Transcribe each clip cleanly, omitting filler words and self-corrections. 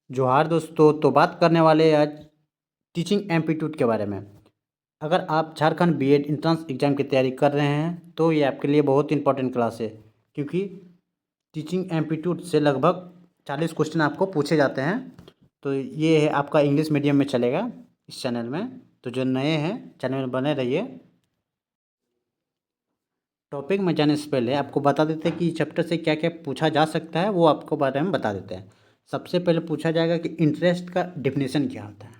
जोहार दोस्तों। तो बात करने वाले हैं आज टीचिंग एप्टीट्यूड के बारे में। अगर आप झारखंड बीएड एंट्रेंस एग्ज़ाम की तैयारी कर रहे हैं तो ये आपके लिए बहुत इंपॉर्टेंट क्लास है, क्योंकि टीचिंग एप्टीट्यूड से लगभग 40 क्वेश्चन आपको पूछे जाते हैं। तो ये है आपका इंग्लिश मीडियम में चलेगा इस चैनल में। तो जो नए हैं चैनल में बने रहिए। टॉपिक में जाने से पहले आपको बता देते हैं कि चैप्टर से क्या क्या पूछा जा सकता है, वो आपको बारे में बता देते हैं। सबसे पहले पूछा जाएगा कि इंटरेस्ट का डेफिनेशन क्या होता है।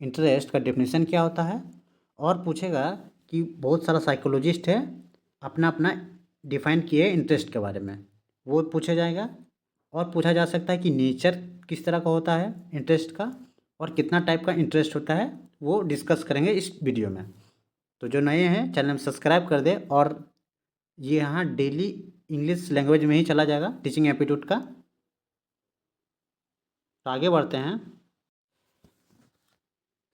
इंटरेस्ट का डेफिनेशन क्या होता है, और पूछेगा कि बहुत सारा साइकोलॉजिस्ट है अपना अपना डिफाइन किए इंटरेस्ट के बारे में, वो पूछा जाएगा। और पूछा जा सकता है कि नेचर किस तरह का होता है इंटरेस्ट का, और कितना टाइप का इंटरेस्ट होता है, वो डिस्कस करेंगे इस वीडियो में। तो जो नए हैं चैनल में सब्सक्राइब कर दे। और ये यहाँ डेली इंग्लिश लैंग्वेज में ही चला जाएगा टीचिंग एप्टीट्यूड का। तो आगे बढ़ते हैं।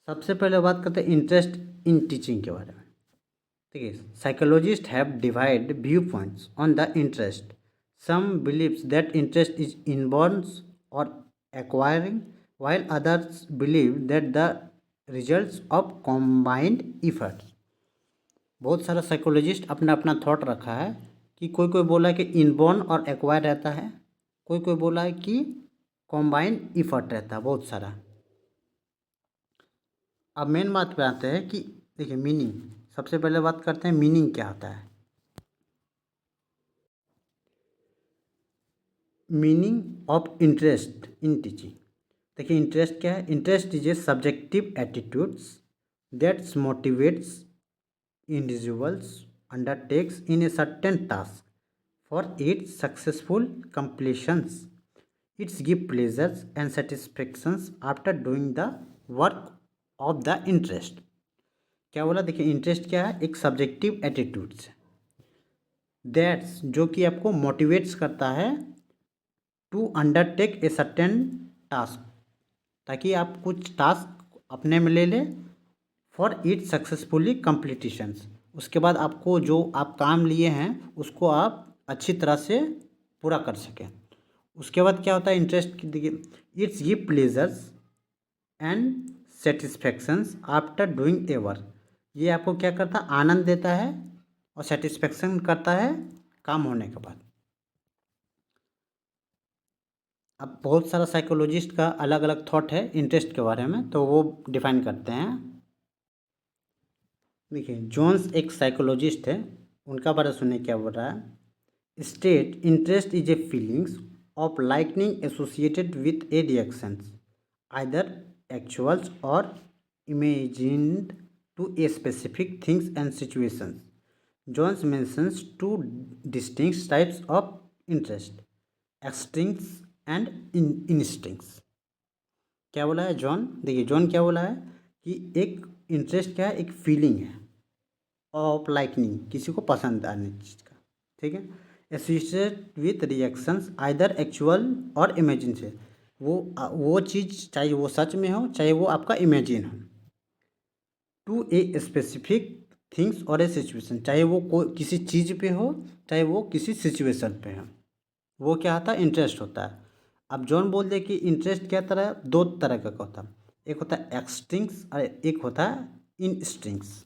सबसे पहले बात करते हैं इंटरेस्ट इन टीचिंग के बारे में। ठीक है, psychologist have divide view points on the interest. Some believes that interest is inborn और acquiring, while others believe that the results of combined efforts। बहुत सारा साइकोलॉजिस्ट अपना अपना थॉट रखा है कि कोई कोई बोला है कि इनबॉर्न और एक्वायर रहता है, कोई कोई बोला है कि कॉम्बाइंड इफर्ट रहता है, बहुत सारा। अब मेन बात पे आते हैं कि देखिए मीनिंग। सबसे पहले बात करते हैं मीनिंग क्या होता है। Meaning of interest in teaching. देखिए इंटरेस्ट क्या है। Interest is A subjective attitudes that's motivates individuals undertakes in a certain task for its successful completions. It gives pleasures and satisfactions after doing the work of the interest। क्या बोला, देखिए interest क्या है, एक subjective attitudes that's जो कि आपको motivates करता है to undertake a certain task, ताकि आप कुछ टास्क अपने में ले लें फॉर इट सक्सेसफुली कंप्लीटिशंस। उसके बाद आपको जो आप काम लिए हैं उसको आप अच्छी तरह से पूरा कर सकें। उसके बाद क्या होता है इंटरेस्ट की, देखिए it's give pleasures and satisfactions after doing a work. ये आपको क्या करता है, आनंद देता है और सेटिस्फेक्शन करता है काम होने के बाद। अब बहुत सारा साइकोलॉजिस्ट का अलग अलग थॉट है इंटरेस्ट के बारे में, तो वो डिफाइन करते हैं। देखिए जोन्स एक साइकोलॉजिस्ट है, उनका बारे सुनने क्या बोल रहा है। State interest is a feelings of likening associated with a reactions either actuals or imagined to a specific things and situations. Jones mentions two distinct types of interest, extincts and instincts. क्या बोला है John, देखिए John क्या बोला है कि एक interest क्या है, एक फीलिंग है ऑफ लाइकनिंग, किसी को पसंद आने चीज़ का, ठीक है, associated with reactions either actual और इमेजिन से। वो चीज़ चाहे वो सच में हो चाहे वो आपका इमेजिन हो, टू ए स्पेसिफिक थिंग्स और ए सिचुएशन, चाहे वो कोई किसी चीज़ पे हो चाहे वो किसी सिचुएशन पे हो, वो क्या होता है इंटरेस्ट होता है। अब जॉन बोल दे कि इंटरेस्ट क्या तरह, दो तरह का होता है, एक होता है एक्सटिंक्स और एक होता है इनस्टिंक्ट्स।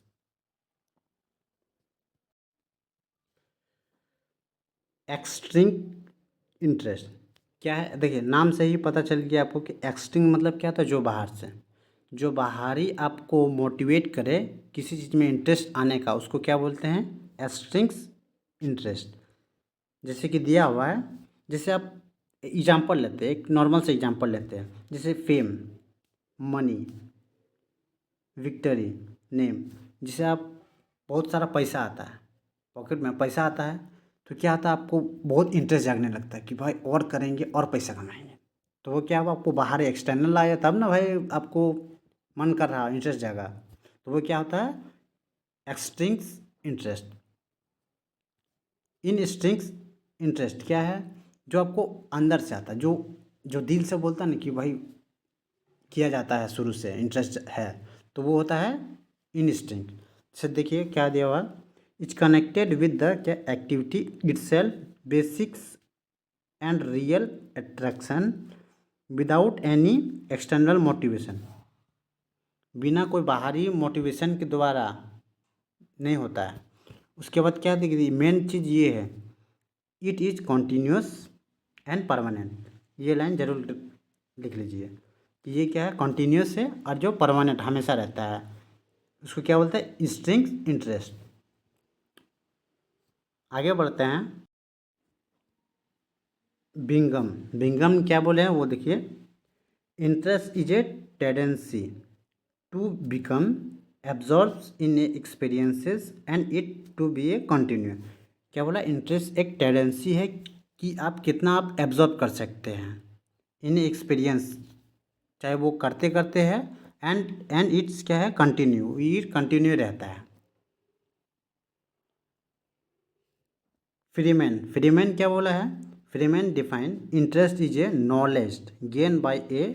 एक्सट्रिंग इंटरेस्ट क्या है, देखिए नाम से ही पता चल गया आपको कि एक्सट्रिंग मतलब क्या था, जो बाहर से, जो बाहरी आपको मोटिवेट करे किसी चीज़ में इंटरेस्ट आने का, उसको क्या बोलते हैं, एक्सट्रिंग्स इंटरेस्ट। जैसे कि दिया हुआ है, जैसे आप एग्जांपल लेते हैं, एक नॉर्मल से एग्जांपल लेते हैं, जैसे फेम, मनी, विक्ट्री, नेम। जैसे आप बहुत सारा पैसा आता है, पॉकेट में पैसा आता है, तो क्या आता है, आपको बहुत इंटरेस्ट जागने लगता है कि भाई और करेंगे और पैसा कमाएंगे। तो वो क्या हुआ, आपको बाहर एक्सटर्नल आया तब ना भाई आपको मन कर रहा, इंटरेस्ट जागा, तो वो क्या होता है, एक्सट्रिंक्स इंटरेस्ट। इन स्ट्रिंग्स इंटरेस्ट क्या है, जो आपको अंदर से आता है, जो जो दिल से बोलता है ना कि भाई किया जाता है शुरू से इंटरेस्ट है, तो वो होता है इंस्टिंक्ट से। देखिए क्या दिया हुआ, इट्स कनेक्टेड विद द क्या activity itself, basics and real attraction without any external motivation, बिना कोई बाहरी मोटिवेशन के द्वारा नहीं होता है। उसके बाद क्या देखिए मेन चीज़ ये है, it is continuous and permanent. ये लाइन जरूर लिख लीजिए कि ये क्या है, कॉन्टीन्यूस है और जो परमानेंट हमेशा रहता है, उसको क्या बोलते हैं, इंस्टिंक्ट इंटरेस्ट। आगे बढ़ते हैं, बिंगम। बिंगम क्या बोले हैं वो देखिए, interest is a tendency to become absorbs in experiences and it to be a continue. क्या बोला, इंटरेस्ट एक टेंडेंसी है कि आप कितना आप एब्जॉर्ब कर सकते हैं इन एक्सपीरियंस, चाहे वो करते करते हैं, एंड इट्स क्या है, कंटिन्यू, ये कंटिन्यू रहता है। फ्रीमैन क्या बोला है, Freeman define interest is a knowledge gain by a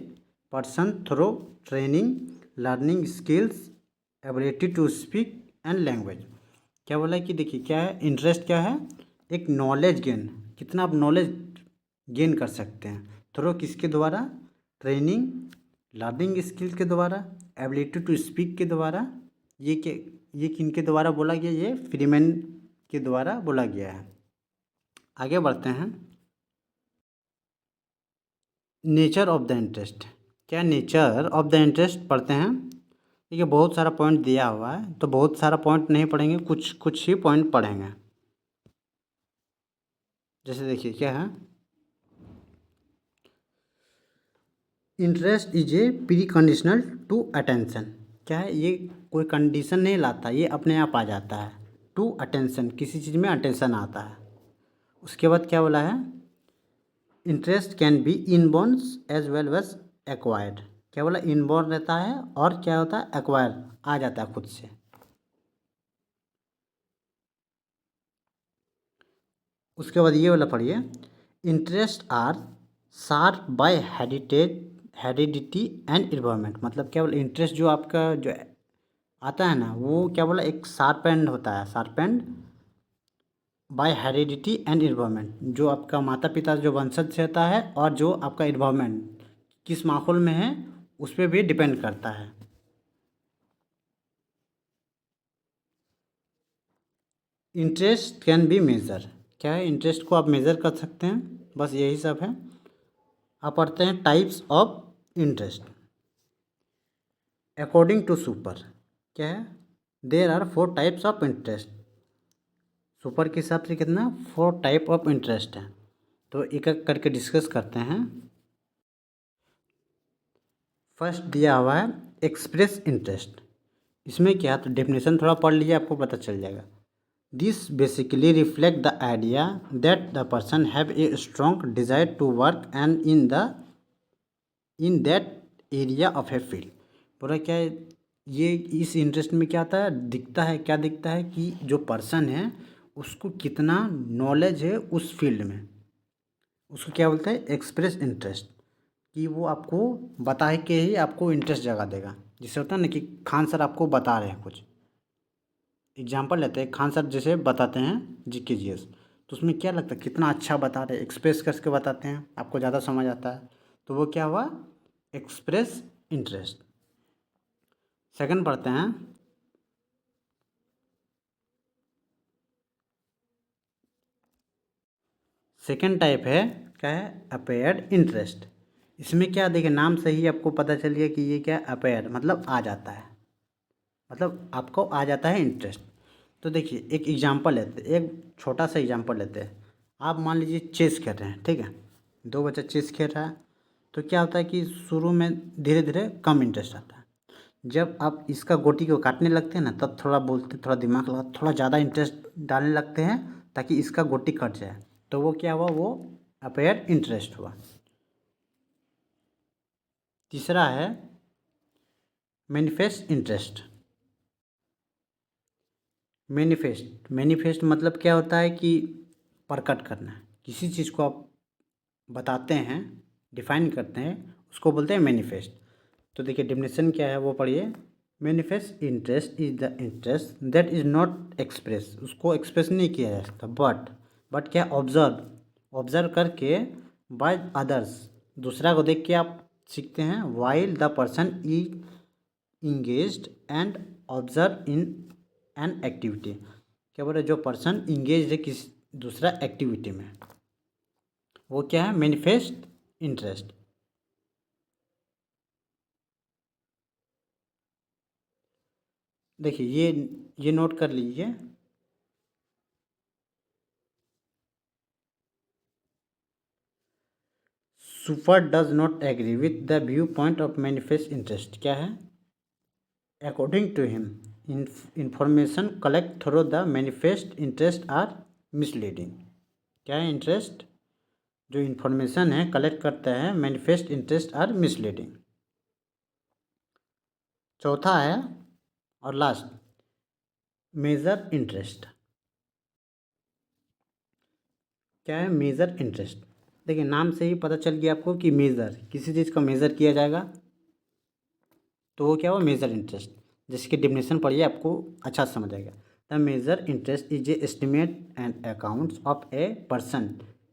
person through training, learning skills, ability to speak and language. क्या बोला है कि देखिए क्या है, इंटरेस्ट क्या है, एक नॉलेज गेन, कितना आप नॉलेज गेन कर सकते हैं थ्रू किसके द्वारा, ट्रेनिंग, लर्निंग स्किल के द्वारा, एबिलिटी टू स्पीक के द्वारा। ये किन के द्वारा बोला गया, ये फ्रीमैन के द्वारा बोला गया है। आगे बढ़ते हैं, नेचर ऑफ द इंटरेस्ट। क्या नेचर ऑफ द इंटरेस्ट पढ़ते हैं। देखिए बहुत सारा पॉइंट दिया हुआ है, तो बहुत सारा पॉइंट नहीं पढ़ेंगे, कुछ कुछ ही पॉइंट पढ़ेंगे। जैसे देखिए क्या है, interest is a pre conditional to attention. क्या है, ये कोई कंडीशन नहीं लाता, ये अपने आप आ जाता है। टू अटेंशन, किसी चीज़ में अटेंशन आता है। उसके बाद क्या बोला है, interest can be inborn as well as acquired. क्या बोला, इनबॉर्न रहता है और क्या होता है, एक्वायर, आ जाता है खुद से। उसके बाद ये वाला पढ़िए, interest are sharp by heredity and environment. मतलब क्या बोला, इंटरेस्ट जो आपका जो आता है ना, वो क्या बोला, एक शार्प एंड होता है, sharp and by heredity and environment. जो आपका माता पिता जो वंशज से होता है और जो आपका इन्वायरमेंट किस माहौल में है उस पर भी डिपेंड करता है। Interest can be measure. क्या है, इंटरेस्ट को आप मेज़र कर सकते हैं, बस यही सब है। आप पढ़ते हैं types of interest according to Super. क्या है, there are 4 types of interest. Super के हिसाब से कितना, 4 टाइप ऑफ इंटरेस्ट है। तो एक एक करके डिस्कस करते हैं। फर्स्ट दिया हुआ है एक्सप्रेस इंटरेस्ट। इसमें क्या, तो डेफिनेशन थोड़ा पढ़ लीजिए, आपको पता चल जाएगा। This basically reflect the idea that the person have a strong desire to work and in that area of a field. पूरा क्या है, ये इस इंटरेस्ट में क्या आता है, दिखता है, क्या दिखता है कि जो पर्सन है उसको कितना नॉलेज है उस फील्ड में, उसको क्या बोलते हैं, एक्सप्रेस इंटरेस्ट। कि वो आपको बता के ही आपको इंटरेस्ट जगा देगा। जिससे होता है ना कि खान सर आपको बता रहे हैं कुछ, एग्जाम्पल लेते हैं, खान सर जैसे बताते हैं GK GS, तो उसमें क्या लगता है कितना अच्छा बता रहे हैं, एक्सप्रेस करके बताते हैं, आपको ज़्यादा समझ आता है, तो वो क्या हुआ, एक्सप्रेस इंटरेस्ट। सेकंड पढ़ते हैं, सेकंड टाइप है, क्या है, अपेयर्ड इंटरेस्ट। इसमें क्या देखिए, नाम से ही आपको पता चल गया कि ये क्या है, अपेयर मतलब आ जाता है, मतलब आपको आ जाता है इंटरेस्ट। तो देखिए एक एग्जांपल लेते हैं, एक छोटा सा एग्जांपल लेते हैं। आप मान लीजिए चेस खेल रहे हैं, ठीक है, 2 बच्चा चेस खेल रहा है, तो क्या होता है कि शुरू में धीरे धीरे कम इंटरेस्ट आता है। जब आप इसका गोटी को काटने लगते हैं ना, तब थोड़ा बोलते, थोड़ा दिमाग लगा, थोड़ा ज़्यादा इंटरेस्ट डालने लगते हैं ताकि इसका गोटी कट जाए, तो वो क्या हुआ, वो अपेयर इंटरेस्ट हुआ। तीसरा है मैनिफेस्ट इंटरेस्ट। मैनिफेस्ट मतलब क्या होता है कि प्रकट करना, किसी चीज़ को आप बताते हैं, डिफाइन करते हैं, उसको बोलते हैं मैनिफेस्ट। तो देखिए डेफिनेशन क्या है वो पढ़िए, manifest interest is the interest that is not express. उसको एक्सप्रेस नहीं किया जा सकता, बट क्या, ऑब्जर्व करके बाय अदर्स दूसरा को देख के आप सीखते हैं, while the person E engaged and observe in an activity. क्या बोल रहे, जो पर्सन इंगेज है किस दूसरा एक्टिविटी में, वो क्या है, मैनिफेस्ट इंटरेस्ट। देखिए ये नोट कर लीजिए, Super does not agree with the view point of manifest interest. क्या है, according to him information collect through the manifest interest are misleading. क्या है, इंटरेस्ट जो इन्फॉर्मेशन है कलेक्ट करता है मैनिफेस्ट इंटरेस्ट आर मिसलीडिंग। चौथा है और लास्ट, मेजर इंटरेस्ट। क्या है, मेजर इंटरेस्ट। देखिए नाम से ही पता चल गया आपको कि मेज़र, किसी चीज़ का मेज़र किया जाएगा तो वो क्या हुआ, मेजर इंटरेस्ट। जिसकी डेफिनेशन पढ़िए आपको अच्छा समझ आएगा। The measure interest is a estimate and accounts of a person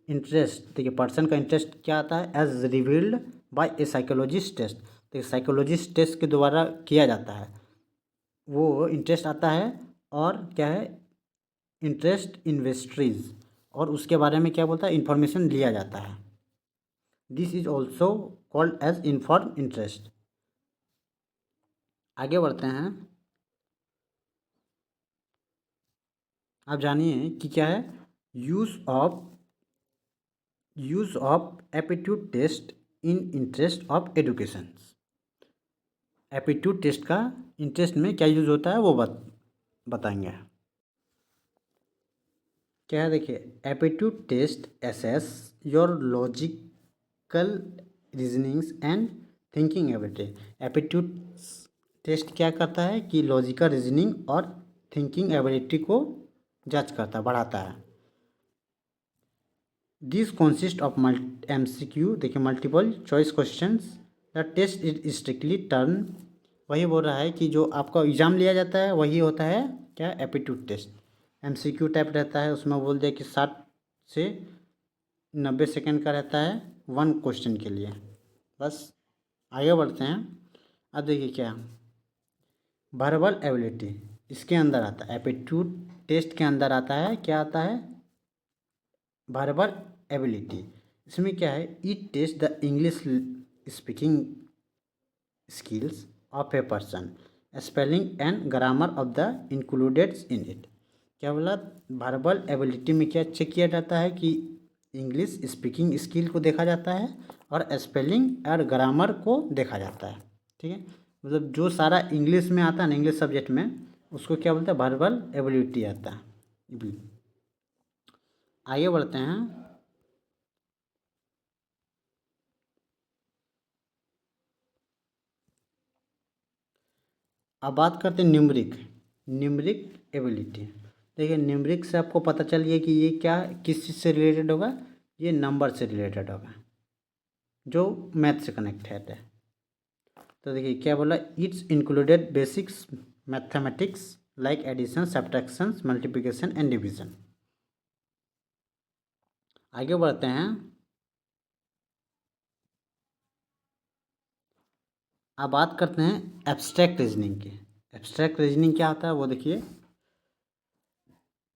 interest. देखिए पर्सन का इंटरेस्ट क्या आता है, as revealed by a psychologist test. देखिए साइकोलॉजिस्ट टेस्ट के द्वारा किया जाता है वो इंटरेस्ट आता है। और क्या है, इंटरेस्ट इन्वेस्ट्रीज, और उसके बारे में क्या बोलता है, इंफॉर्मेशन लिया जाता है। This is also called as inform interest. आगे बढ़ते हैं, आप जानिए कि क्या है, use of aptitude test in interest of education. Aptitude test का इंटरेस्ट में क्या यूज़ होता है वो बताएंगे। क्या है, देखिए aptitude test assess your logical reasonings and thinking ability. Aptitude test क्या करता है कि लॉजिकल रीजनिंग और थिंकिंग एबिलिटी को जज करता है, बढ़ाता है। दिस कॉन्सिस्ट ऑफ MCQ, देखिए multiple choice questions. The test is strictly turn, वही बोल रहा है कि जो आपका एग्ज़ाम लिया जाता है वही होता है क्या, एप्टीट्यूड टेस्ट। MCQ टाइप रहता है, उसमें बोल दिया कि 60 से 90 सेकेंड का रहता है 1 क्वेश्चन के लिए। बस आगे बढ़ते हैं। अब देखिए क्या, वर्बल एबिलिटी इसके अंदर आता है, एप्टीट्यूड टेस्ट के अंदर आता है, क्या आता है, वर्बल एबिलिटी। इसमें क्या है, it taste the English speaking skills of a person, spelling and grammar of the included in it. क्या बोला, वर्बल एबिलिटी में क्या चेक किया जाता है कि इंग्लिश स्पीकिंग स्किल को देखा जाता है और स्पेलिंग और ग्रामर को देखा जाता है। ठीक है, मतलब जो सारा इंग्लिश में आता है ना, इंग्लिश सब्जेक्ट में, उसको क्या बोलते हैं, वर्बल एबिलिटी आता है। आगे बढ़ते हैं, अब बात करते हैं न्यूमरिक एबिलिटी। देखिए न्यूमरिक से आपको पता चल गया कि ये क्या किस चीज़ से रिलेटेड होगा, ये नंबर से रिलेटेड होगा जो मैथ से कनेक्टेड है। तो देखिए क्या बोला, it's included basics mathematics like addition, subtraction, multiplication and division. आगे बढ़ते हैं, अब बात करते हैं एब्स्ट्रैक्ट रीजनिंग की। एब्स्ट्रैक्ट रीजनिंग क्या होता है वो देखिए,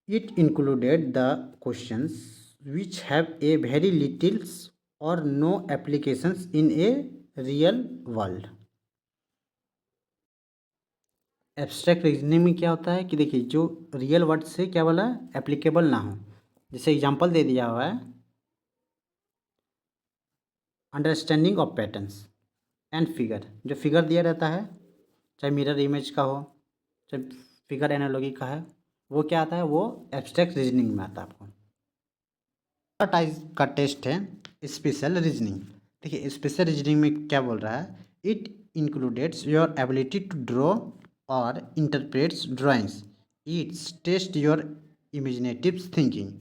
it included the questions which have a very littles or no applications in a real world. Abstract reasoning में क्या होता है कि देखिए जो रियल वर्ड से क्या बोला, एप्लीकेबल ना हो। जैसे एग्जांपल दे दिया हुआ है, understanding of patterns and figure. जो फिगर दिया रहता है, चाहे मिरर इमेज का हो, चाहे फिगर एनालॉजी का है, वो क्या आता है, वो एब्स्ट्रैक्ट रीजनिंग में आता है। आपको टाइप का टेस्ट है स्पेशल रीजनिंग। देखिए स्पेशल रीजनिंग में क्या बोल रहा है, it includeds your ability to draw or interprets drawings, it's test your imaginative thinking.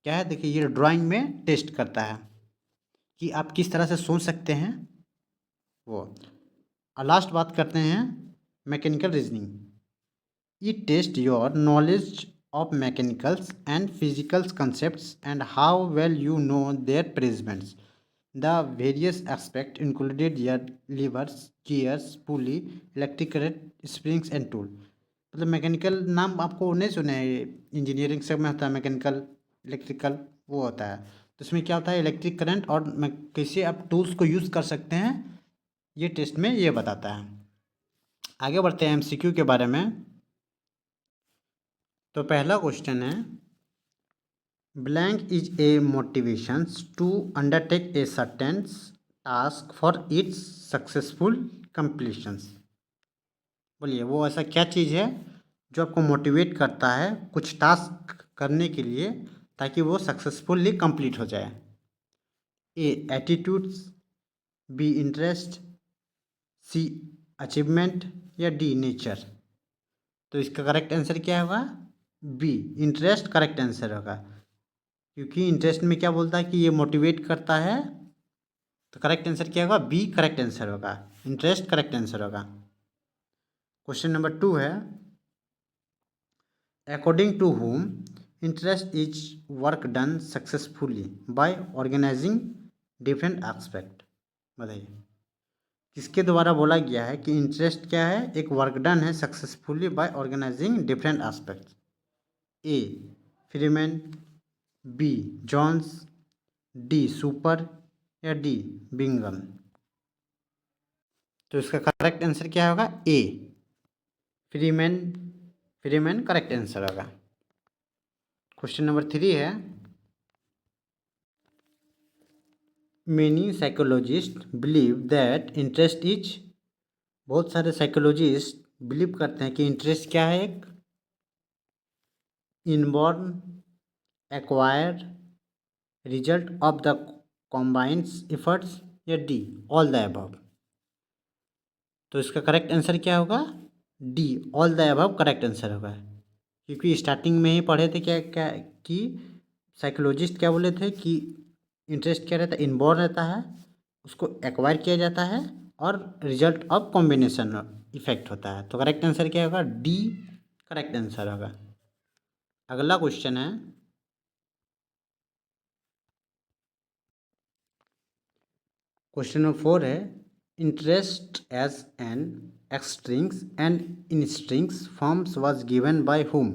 क्या है, देखिए ये ड्राइंग में टेस्ट करता है कि आप किस तरह से सोच सकते हैं वो। और लास्ट बात करते हैं mechanical reasoning, it taste your knowledge of mechanicals and physical concepts and how well you know their principles. The various aspect included are levers, gears, pulley, electric current, springs and tool. मतलब mechanical नाम आपको नहीं सुने हैं, engineering सब में होता है मैकेनिकल, इलेक्ट्रिकल वो होता है। तो इसमें क्या होता है, इलेक्ट्रिक करंट और कैसे आप टूल्स को यूज़ कर सकते हैं, ये टेस्ट में ये बताता है। आगे बढ़ते हैं एमसीक्यू के बारे में। तो पहला क्वेश्चन है, blank is a motivations to undertake a certain task for its successful completions. बोलिए वो ऐसा क्या चीज़ है जो आपको मोटिवेट करता है कुछ टास्क करने के लिए ताकि वो सक्सेसफुली कंप्लीट हो जाए। ए एटीट्यूड्स, बी इंटरेस्ट, सी अचीवमेंट या डी नेचर। तो इसका करेक्ट आंसर क्या होगा, बी इंटरेस्ट करेक्ट आंसर होगा, क्योंकि इंटरेस्ट में क्या बोलता है कि ये मोटिवेट करता है। तो करेक्ट आंसर क्या होगा, बी करेक्ट आंसर होगा, इंटरेस्ट करेक्ट आंसर होगा। क्वेश्चन नंबर 2 है, according to whom interest is work done successfully by organizing different aspect। बताइए किसके द्वारा बोला गया है कि इंटरेस्ट क्या है, एक वर्क डन है successfully by organising different aspects. A Freeman, B Johns, D Super या डी बिंगम। तो इसका करेक्ट आंसर क्या होगा, A Freeman. Freeman correct answer होगा। क्वेश्चन नंबर 3 है, many psychologists believe that interest is. बहुत सारे साइकोलॉजिस्ट बिलीव करते हैं कि इंटरेस्ट क्या है, एक inborn, acquire, result of the combined efforts या डी ऑल द अबव। तो इसका करेक्ट आंसर क्या होगा, D all the above correct answer होगा, क्योंकि स्टार्टिंग में ही पढ़े थे क्या क्या कि साइकोलॉजिस्ट क्या बोले थे कि इंटरेस्ट क्या रहता है, इनबॉर्न रहता है, उसको एक्वायर किया जाता है और रिजल्ट ऑफ कॉम्बिनेशन इफेक्ट होता है। तो करेक्ट आंसर क्या होगा, डी करेक्ट आंसर होगा। अगला क्वेश्चन है, क्वेश्चन नंबर 4 है, interest as an extrings and instrings forms was given by whom.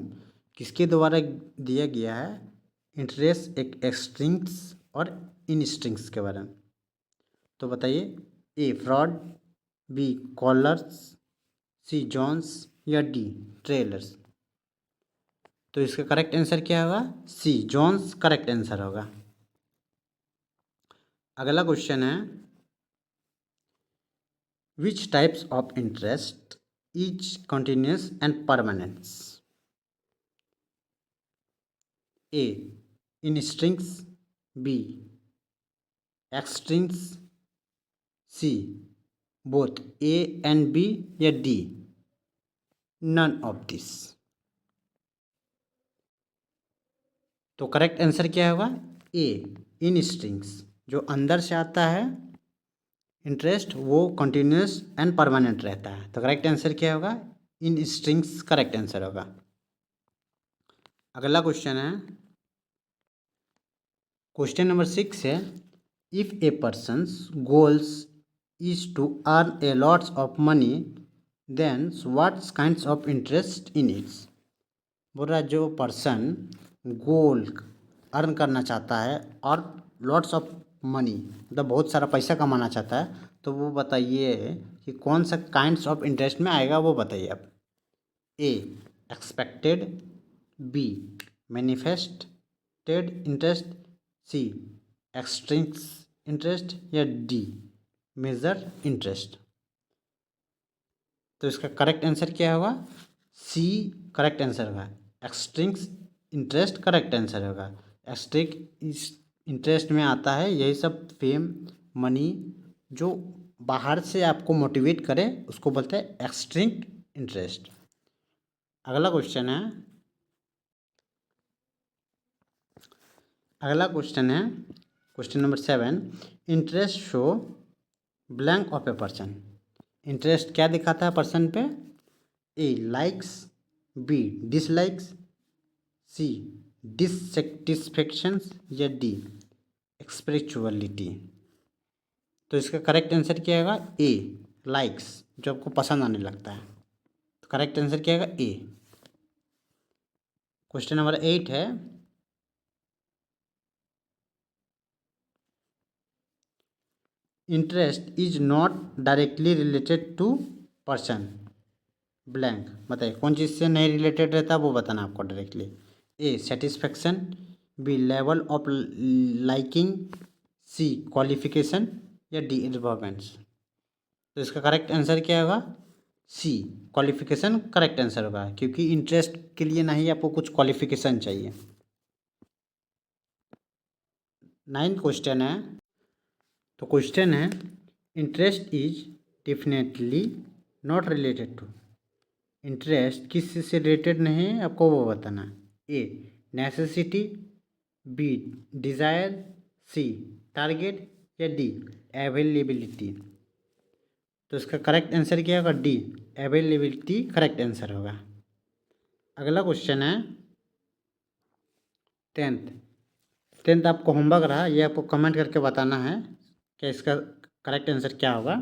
किसके द्वारा दिया गया है इंटरेस्ट, एक एक्सट्रिंग्स और इनस्ट्रिंग्स के बारे में। तो बताइए, ए फ्रॉड, बी कॉलर्स, सी जॉन्स या डी ट्रेलर्स। तो इसका करेक्ट आंसर क्या होगा, सी जॉन्स करेक्ट आंसर होगा। अगला क्वेश्चन है, which types of interest is continuous and permanent. A instrings, B extrings, C both A and B या डी नन ऑफ दिस। तो करेक्ट आंसर क्या होगा, ए इन स्ट्रिंग्स, जो अंदर से आता है इंटरेस्ट वो कंटिन्यूस एंड परमानेंट रहता है। तो करेक्ट आंसर क्या होगा, इन स्ट्रिंग्स करेक्ट आंसर होगा। अगला क्वेश्चन है, क्वेश्चन नंबर 6 है, if a person's goals is to earn a lots of money then what's kinds of interest in its. बोल रहा है जो पर्सन गोल अर्न करना चाहता है और लॉट्स ऑफ मनी मतलब बहुत सारा पैसा कमाना चाहता है, तो वो बताइए कि कौन सा काइंड्स ऑफ इंटरेस्ट में आएगा, वो बताइए आप। ए एक्सपेक्टेड, बी मैनिफेस्टेड इंटरेस्ट, सी एक्सट्रिंक्स इंटरेस्ट या डी मेजर इंटरेस्ट। तो इसका करेक्ट आंसर क्या होगा, सी करेक्ट आंसर होगा, एक्सट्रिंक्स इंटरेस्ट करेक्ट आंसर होगा। एक्सट्रिक इस इंटरेस्ट में आता है यही सब फेम मनी जो बाहर से आपको मोटिवेट करे उसको बोलते हैं एक्सट्रिंक इंटरेस्ट। अगला क्वेश्चन है, question number 7, interest show blank of a person. Interest क्या दिखाता है पर्सन पे, ए लाइक्स, बी डिसलाइक्स, सी डिससेटिस्फेक्शंस या डी स्पिरिचुअलिटी। तो इसका करेक्ट आंसर क्या आएगा? ए, लाइक्स, जो आपको पसंद आने लगता है। तो करेक्ट आंसर क्या आएगा? ए। क्वेश्चन नंबर 8 है, interest is not directly related to person blank. बताइए कौन चीज़ से नहीं रिलेटेड रहता, वो बताना आपको directly. A, satisfaction, B, level of liking, C, qualification, या डी, इन्वॉल्वमेंट्स। तो इसका करेक्ट आंसर क्या होगा? सी, क्वालिफिकेशन करेक्ट आंसर होगा, क्योंकि इंटरेस्ट के लिए नहीं आपको कुछ क्वालिफिकेशन चाहिए। 9th क्वेश्चन है, तो क्वेश्चन है, interest is definitely not related to. Interest किस चीज़ से रिलेटेड नहीं है आपको वो बताना। A, necessity, B, desire, C, target, या डी, अवेलेबिलिटी। तो इसका करेक्ट आंसर क्या होगा? डी, अवेलेबिलिटी करेक्ट आंसर होगा। अगला क्वेश्चन है 10th आपको होमवर्क रहा, ये आपको कमेंट करके बताना है कि इसका करेक्ट आंसर क्या होगा।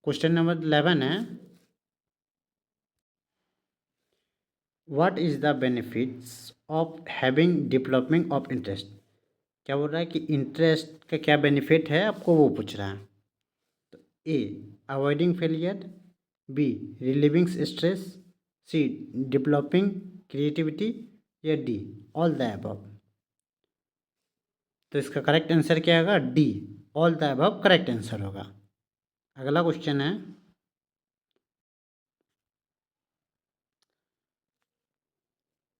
क्वेश्चन नंबर 11 है, what is the benefits of having development of interest. क्या बोल रहा है कि इंटरेस्ट का क्या बेनिफिट है, आपको वो पूछ रहा है। तो A, avoiding failure, B, relieving stress, C, developing creativity, या डी, ऑल द अबव। तो इसका करेक्ट आंसर क्या होगा? D, all the above correct answer होगा। अगला क्वेश्चन है,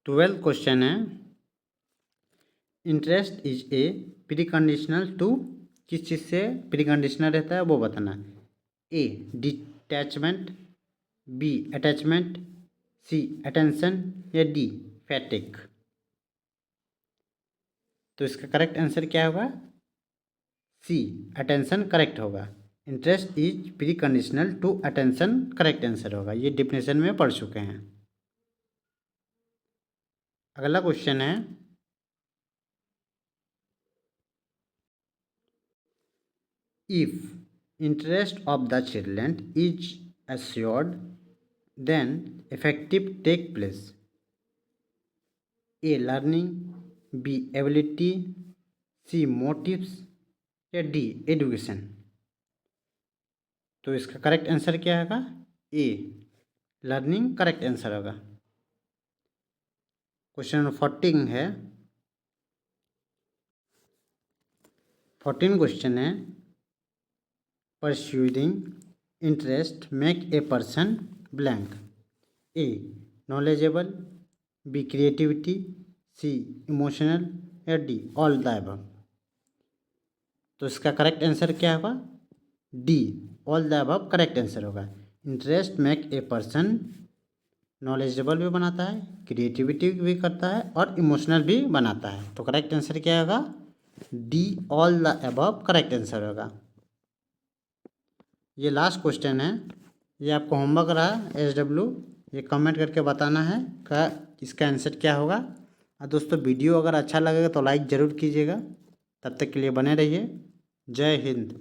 12th क्वेश्चन है, interest is a pre conditional to. किस चीज़ से प्री कंडीशनल रहता है वो बताना। A, detachment, B, attachment, C, attention, या डी, फैटिक। तो इसका करेक्ट आंसर क्या होगा? सी, अटेंशन करेक्ट होगा। Interest is pre conditional to attention correct answer होगा, ये डिफिनेशन में पढ़ चुके हैं। अगला क्वेश्चन है, if interest of the children is assured, then effective take place. A, learning, B, ability, C, motives, या डी, एजुकेशन। तो इसका करेक्ट आंसर क्या होगा? ए, लर्निंग करेक्ट आंसर होगा। क्वेश्चन नंबर 14 है, 14 क्वेश्चन है, pursuing interest make a person blank. A, knowledgeable, B, creativity, C, emotional, या D, all the above. तो इसका करेक्ट आंसर क्या होगा? D, all the above correct answer होगा। Interest make a person knowledgeable भी बनाता है, क्रिएटिविटी भी करता है, और इमोशनल भी बनाता है। तो करेक्ट आंसर क्या होगा? D, all the above correct answer होगा। ये लास्ट क्वेश्चन है, ये आपको होमवर्क रहा SW, ये कमेंट करके बताना है का इसका आंसर क्या होगा। और दोस्तों वीडियो अगर अच्छा लगेगा तो लाइक ज़रूर कीजिएगा। तब तक के लिए बने रहिए। जय हिंद।